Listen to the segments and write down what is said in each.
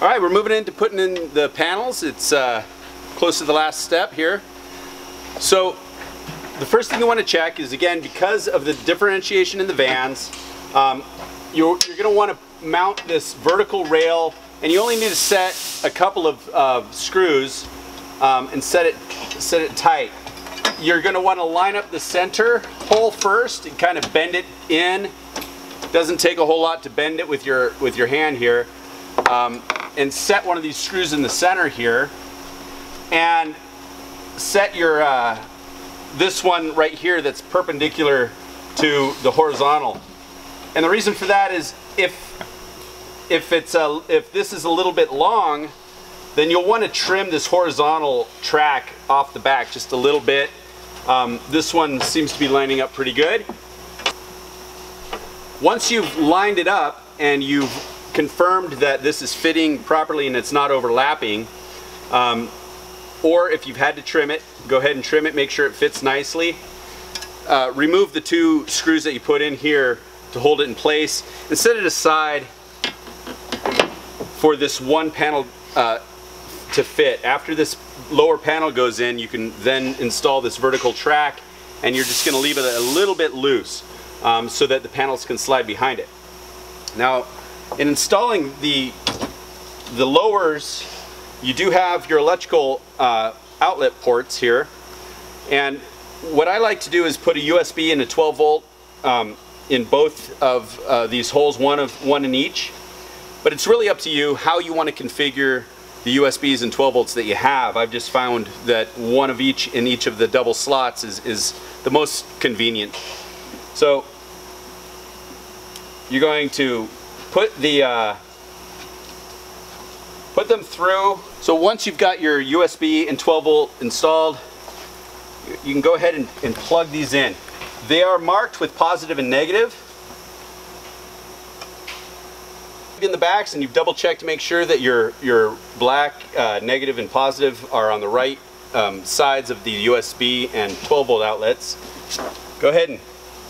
All right, we're moving into putting in the panels. It's close to the last step here. So the first thing you want to check is, again, because of the differentiation in the vans, you're going to want to mount this vertical rail, and you only need to set a couple of screws and set it tight. You're going to want to line up the center hole first and kind of bend it in. Doesn't take a whole lot to bend it with your hand here. And set one of these screws in the center here, and set your this one right here that's perpendicular to the horizontal. And the reason for that is if this is a little bit long, then you'll want to trim this horizontal track off the back just a little bit. This one seems to be lining up pretty good. Once you've lined it up and you've confirmed that this is fitting properly and it's not overlapping, or if you've had to trim it, go ahead and trim it, make sure it fits nicely. Remove the two screws that you put in here to hold it in place, and set it aside for this one panel to fit. After this lower panel goes in, you can then install this vertical track, and you're just going to leave it a little bit loose so that the panels can slide behind it. Now, in installing the lowers, you do have your electrical outlet ports here, and what I like to do is put a USB and a 12 volt in both of these holes, one in each. But it's really up to you how you want to configure the USBs and 12 volts that you have. I've just found that one of each in each of the double slots is the most convenient. So you're going to put them through. So once you've got your USB and 12 volt installed, you can go ahead and plug these in. They are marked with positive and negative in the backs, and you've double checked to make sure that your black negative and positive are on the right sides of the USB and 12 volt outlets. Go ahead and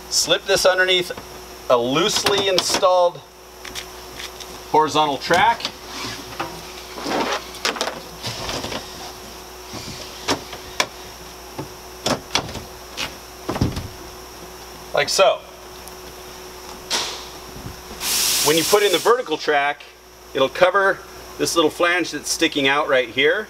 slip this underneath a loosely installed horizontal track. Like so. When you put in the vertical track, it'll cover this little flange that's sticking out right here,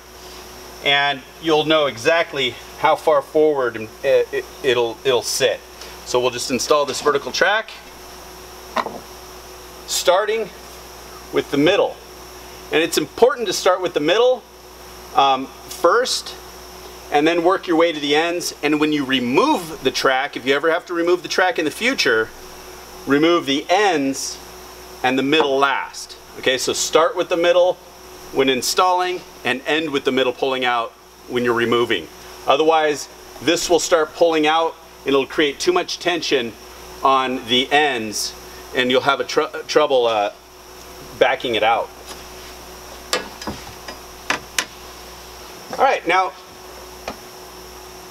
and you'll know exactly how far forward it'll sit. So we'll just install this vertical track, starting with the middle. And it's important to start with the middle first, and then work your way to the ends. And when you remove the track, if you ever have to remove the track in the future, remove the ends and the middle last. Okay, so start with the middle when installing and end with the middle pulling out when you're removing. Otherwise, this will start pulling out and it'll create too much tension on the ends, and you'll have trouble backing it out. All right, now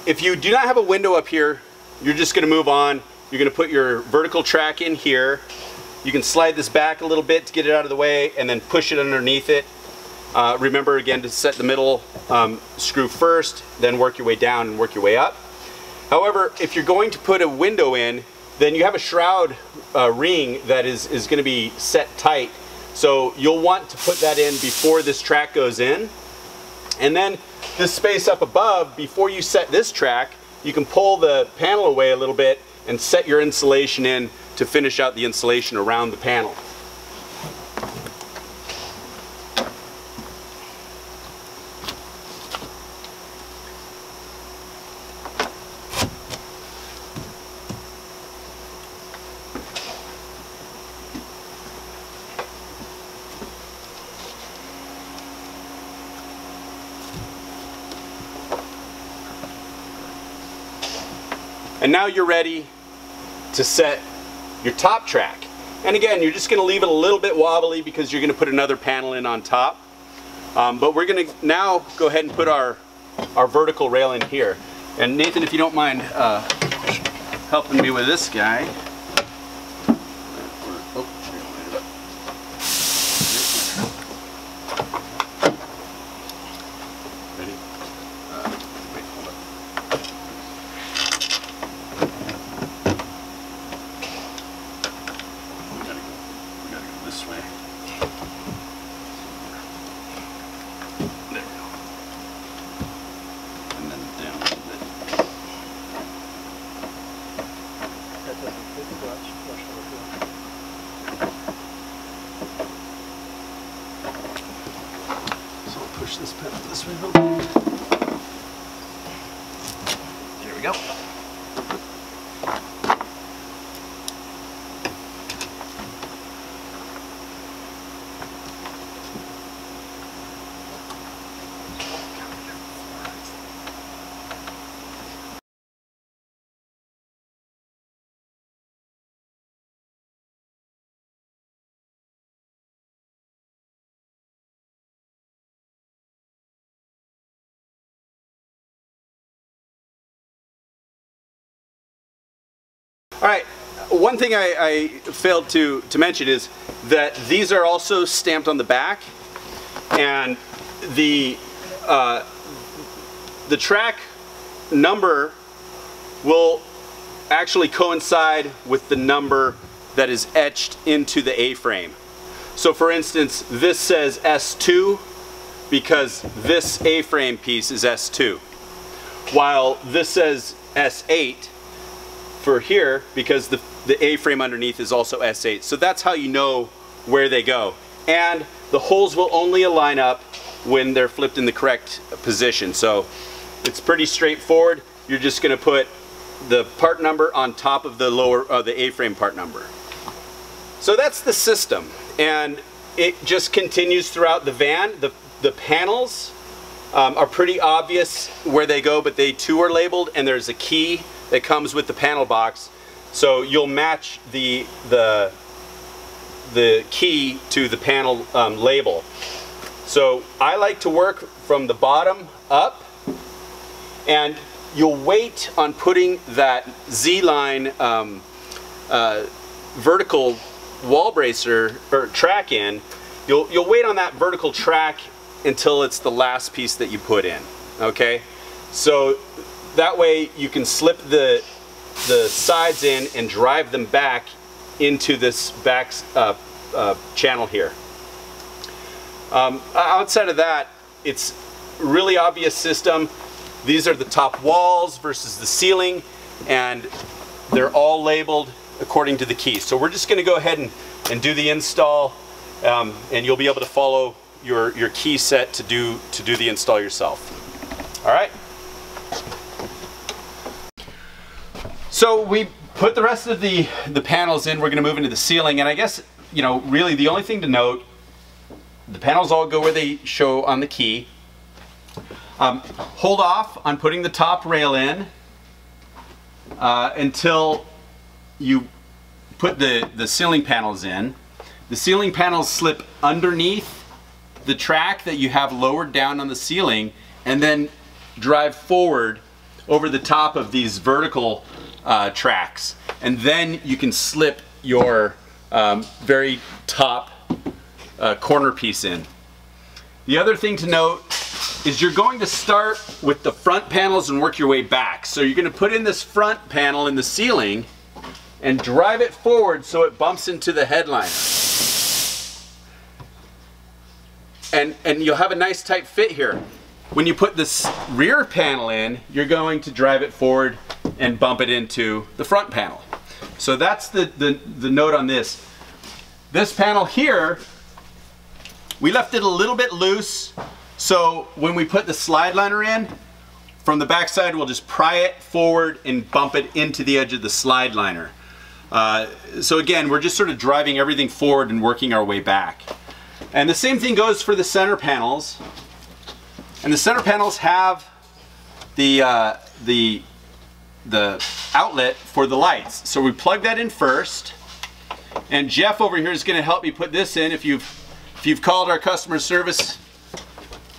if you do not have a window up here, you're just going to move on. You're going to put your vertical track in here. You can slide this back a little bit to get it out of the way, and then push it underneath it. Remember again to set the middle screw first, then work your way down and work your way up. However, if you're going to put a window in, then you have a shroud ring that is going to be set tight. So you'll want to put that in before this track goes in. And then this space up above, before you set this track, you can pull the panel away a little bit and set your insulation in to finish out the insulation around the panel. And now you're ready to set your top track. And again, you're just going to leave it a little bit wobbly because you're going to put another panel in on top. But we're going to now go ahead and put our vertical rail in here. And Nathan, if you don't mind helping me with this guy. this way. There we go. And then down a little bit. That doesn't fit the clutch. Flush over here. So I'll push this pedal this way a little bit. There we go. All right, one thing I failed to mention is that these are also stamped on the back, and the track number will actually coincide with the number that is etched into the A-frame. So for instance, this says S2 because this A-frame piece is S2, while this says S8 for here because the A-frame underneath is also S8. So that's how you know where they go. And the holes will only align up when they're flipped in the correct position. So it's pretty straightforward. You're just going to put the part number on top of the the A-frame part number. So that's the system, and it just continues throughout the van. The panels are pretty obvious where they go, but they too are labeled, and there's a key that comes with the panel box, so you'll match the key to the panel label. So I like to work from the bottom up, and you'll wait on putting that Z-line vertical wall bracer or track in. You'll wait on that vertical track until it's the last piece that you put in. Okay, so that way you can slip the sides in and drive them back into this back channel here. Outside of that, it's really obvious system. These are the top walls versus the ceiling, and they're all labeled according to the key. So we're just going to go ahead and do the install, and you'll be able to follow your key set to do the install yourself. All right. So we put the rest of the panels in. We're going to move into the ceiling, and I guess, you know, really the only thing to note, the panels all go where they show on the key. Hold off on putting the top rail in until you put the ceiling panels in. The ceiling panels slip underneath the track that you have lowered down on the ceiling, and then drive forward over the top of these vertical tracks, and then you can slip your very top corner piece in. The other thing to note is you're going to start with the front panels and work your way back. So you're going to put in this front panel in the ceiling and drive it forward so it bumps into the headliner. And you'll have a nice tight fit here. When you put this rear panel in, you're going to drive it forward and bump it into the front panel. So that's the note on this. This panel here, we left it a little bit loose, so when we put the slide liner in, from the back side we'll just pry it forward and bump it into the edge of the slide liner. So again, we're just sort of driving everything forward and working our way back. And the same thing goes for the center panels. And the center panels have the outlet for the lights. So we plug that in first, and Jeff over here is going to help me put this in. If you've called our customer service,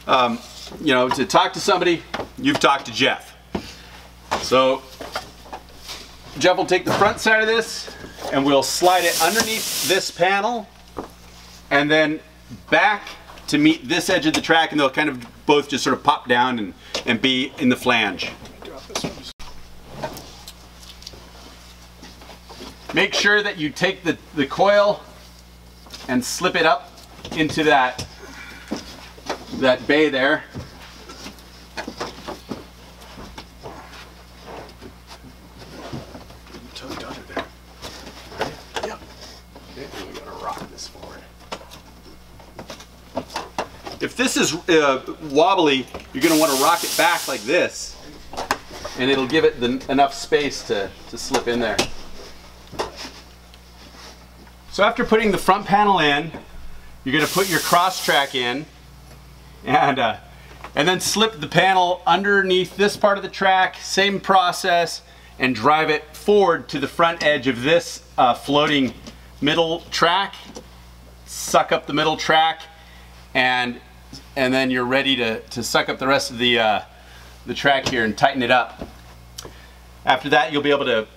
you know, to talk to somebody, you've talked to Jeff. So Jeff will take the front side of this, and we'll slide it underneath this panel, and then back to meet this edge of the track, and they'll kind of both just sort of pop down and be in the flange. Make sure that you take the coil and slip it up into that bay there. Totally got it there. Ready? Yep. Okay, and we gotta rock this forward. If this is wobbly, you're going to want to rock it back like this, and it'll give it enough space to slip in there. So after putting the front panel in, you're going to put your cross track in, and then slip the panel underneath this part of the track, same process, and drive it forward to the front edge of this floating middle track. Suck up the middle track, and then you're ready to suck up the rest of the track here and tighten it up. After that, you'll be able to,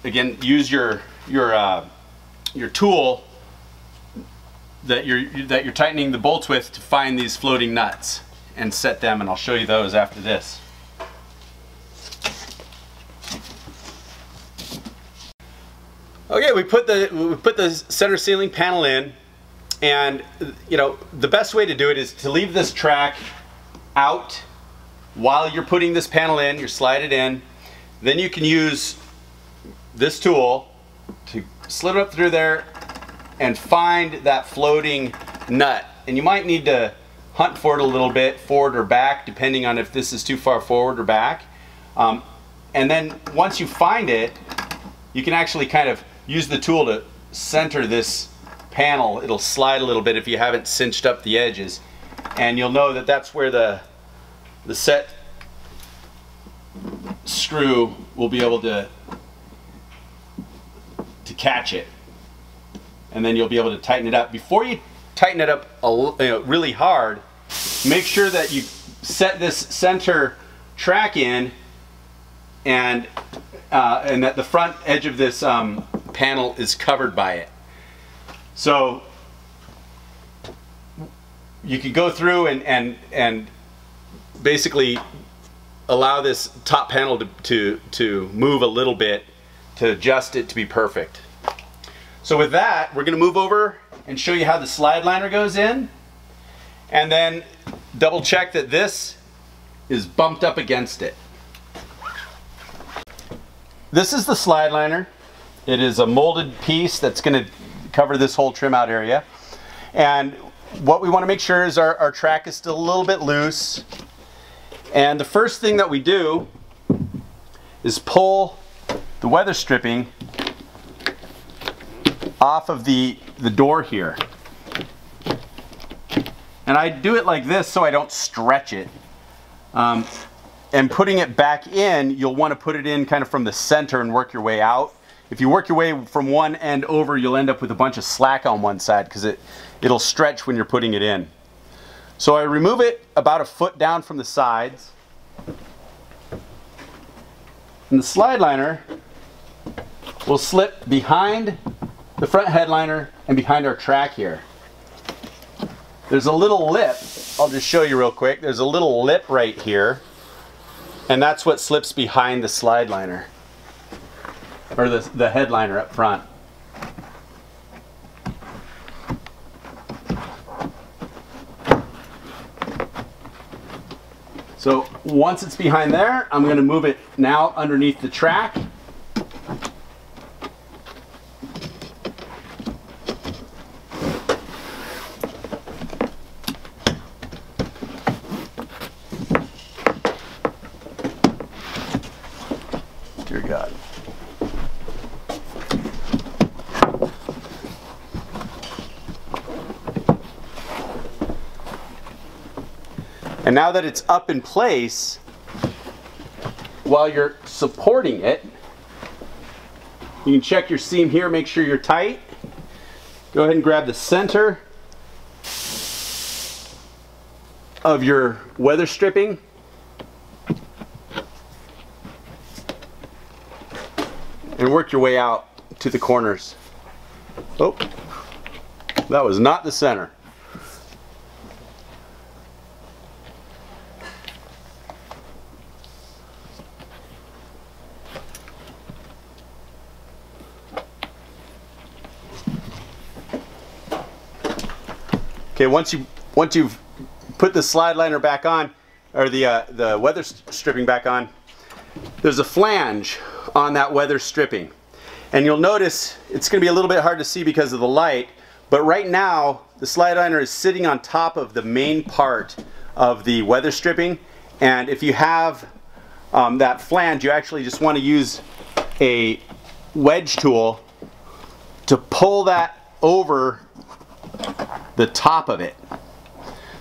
again, use your tool that you're tightening the bolts with to find these floating nuts and set them, and I'll show you those after this. Okay, we put the center ceiling panel in. And you know, the best way to do it is to leave this track out while you're putting this panel in. You slide it in, then you can use this tool to slip it up through there and find that floating nut. And you might need to hunt for it a little bit, forward or back, depending on if this is too far forward or back. And then once you find it, you can actually kind of use the tool to center this panel. It'll slide a little bit if you haven't cinched up the edges, and you'll know that that's where the set screw will be able to catch it, and then you'll be able to tighten it up. Before you tighten it up really hard, make sure that you set this center track in, and that the front edge of this panel is covered by it. So you can go through and basically allow this top panel to move a little bit to adjust it to be perfect. So with that, we're going to move over and show you how the slide liner goes in, and then double check that this is bumped up against it. This is the slide liner. It is a molded piece that's going to cover this whole trim out area, and what we want to make sure is our track is still a little bit loose. And the first thing that we do is pull the weather stripping off of the door here, and I do it like this so I don't stretch it. And putting it back in, you'll want to put it in kind of from the center and work your way out. If you work your way from one end over, you'll end up with a bunch of slack on one side because it'll stretch when you're putting it in. So I remove it about a foot down from the sides. And the slide liner will slip behind the front headliner and behind our track here. There's a little lip, I'll just show you real quick. There's a little lip right here, and that's what slips behind the slide liner, or the headliner up front. So once it's behind there, I'm going to move it now underneath the track. Dear God. And now that it's up in place, while you're supporting it, you can check your seam here, make sure you're tight. Go ahead and grab the center of your weather stripping. And work your way out to the corners. Oh, that was not the center. Okay, once you've put the slide liner back on, or the weather stripping back on, there's a flange on that weather stripping. And you'll notice it's going to be a little bit hard to see because of the light, but right now the slide liner is sitting on top of the main part of the weather stripping. And if you have that flange, you actually just want to use a wedge tool to pull that over the top of it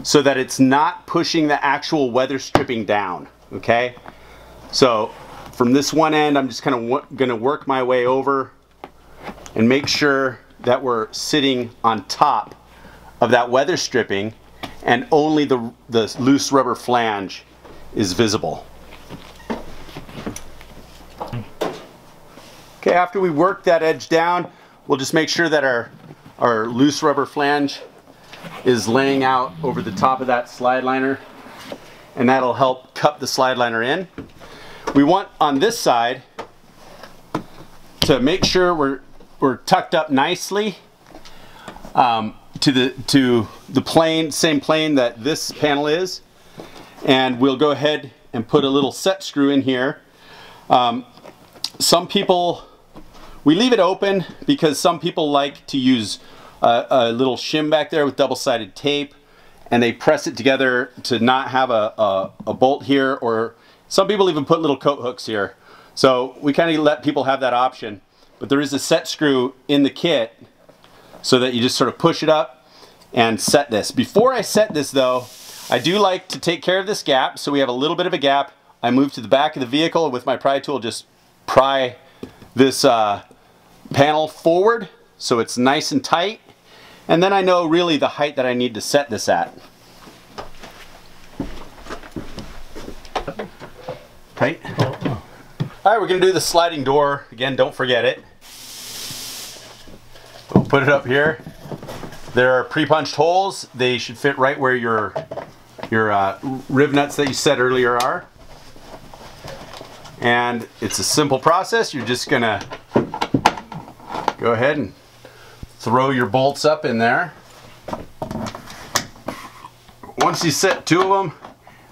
so that it's not pushing the actual weather stripping down. Okay, so from this one end, I'm just kind of going to work my way over and make sure that we're sitting on top of that weather stripping and only the loose rubber flange is visible. Okay, after we work that edge down, we'll just make sure that our loose rubber flange is laying out over the top of that slide liner, and that'll help cup the slide liner in. We want on this side to make sure we're tucked up nicely to the plane, same plane that this panel is, and we'll go ahead and put a little set screw in here. Some people, we leave it open because some people like to use a little shim back there with double-sided tape, and they press it together to not have a bolt here, or some people even put little coat hooks here. So we kind of let people have that option, but there is a set screw in the kit so that you just sort of push it up and set this. Before I set this though, I do like to take care of this gap, so we have a little bit of a gap. I move to the back of the vehicle with my pry tool, just pry this panel forward so it's nice and tight, and then I know really the height that I need to set this at. Tight? All right, we're gonna do the sliding door. Again, don't forget it. We'll put it up here. There are pre-punched holes. They should fit right where your rib nuts that you set earlier are. And it's a simple process. You're just gonna go ahead and throw your bolts up in there. Once you set two of them,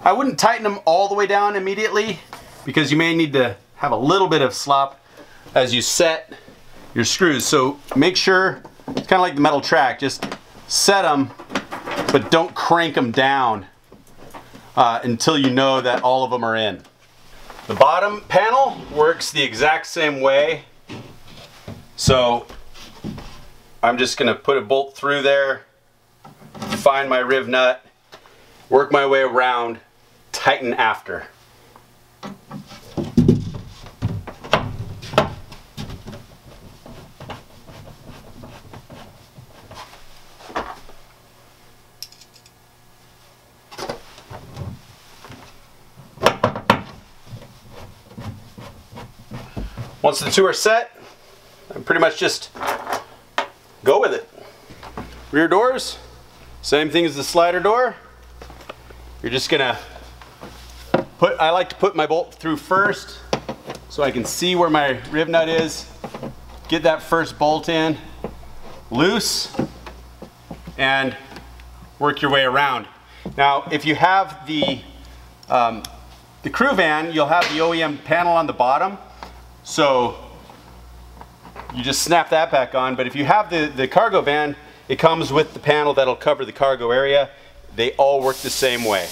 I wouldn't tighten them all the way down immediately because you may need to have a little bit of slop as you set your screws. So make sure, it's kind of like the metal track, just set them, but don't crank them down until you know that all of them are in. The bottom panel works the exact same way. So I'm just gonna put a bolt through there, find my rib nut, work my way around, tighten after. Once the two are set, I pretty much just go with it. Rear doors, same thing as the slider door. You're just gonna I like to put my bolt through first so I can see where my rib nut is. Get that first bolt in, loose, and work your way around. Now, if you have the crew van, you'll have the OEM panel on the bottom. So you just snap that back on, but if you have the cargo van, it comes with the panel that'll cover the cargo area. They all work the same way.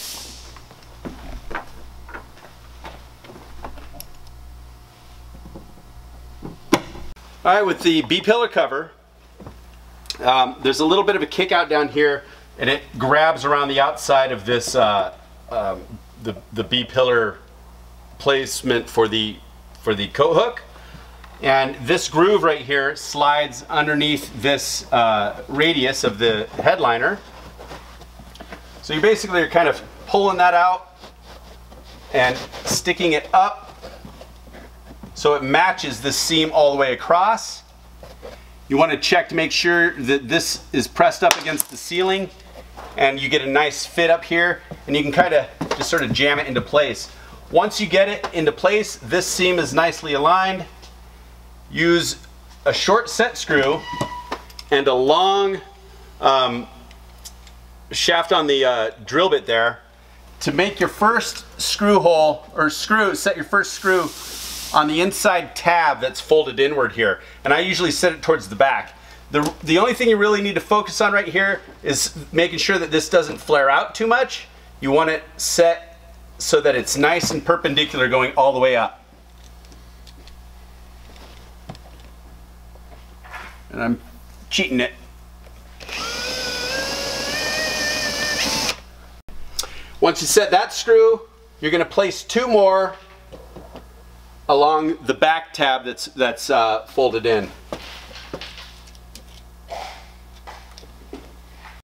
All right, with the B-pillar cover, there's a little bit of a kick out down here, and it grabs around the outside of this the B-pillar placement for the coat hook, and this groove right here slides underneath this radius of the headliner. So you basically are kind of pulling that out and sticking it up so it matches the seam all the way across. You want to check to make sure that this is pressed up against the ceiling and you get a nice fit up here, and you can kind of just sort of jam it into place. Once you get it into place, this seam is nicely aligned. Use a short set screw and a long shaft on the drill bit there to make your first screw hole, or set your first screw on the inside tab that's folded inward here. And I usually set it towards the back. The only thing you really need to focus on right here is making sure that this doesn't flare out too much. You want it set so that it's nice and perpendicular going all the way up. And I'm cheating it. Once you set that screw, you're going to place 2 more along the back tab that's folded in.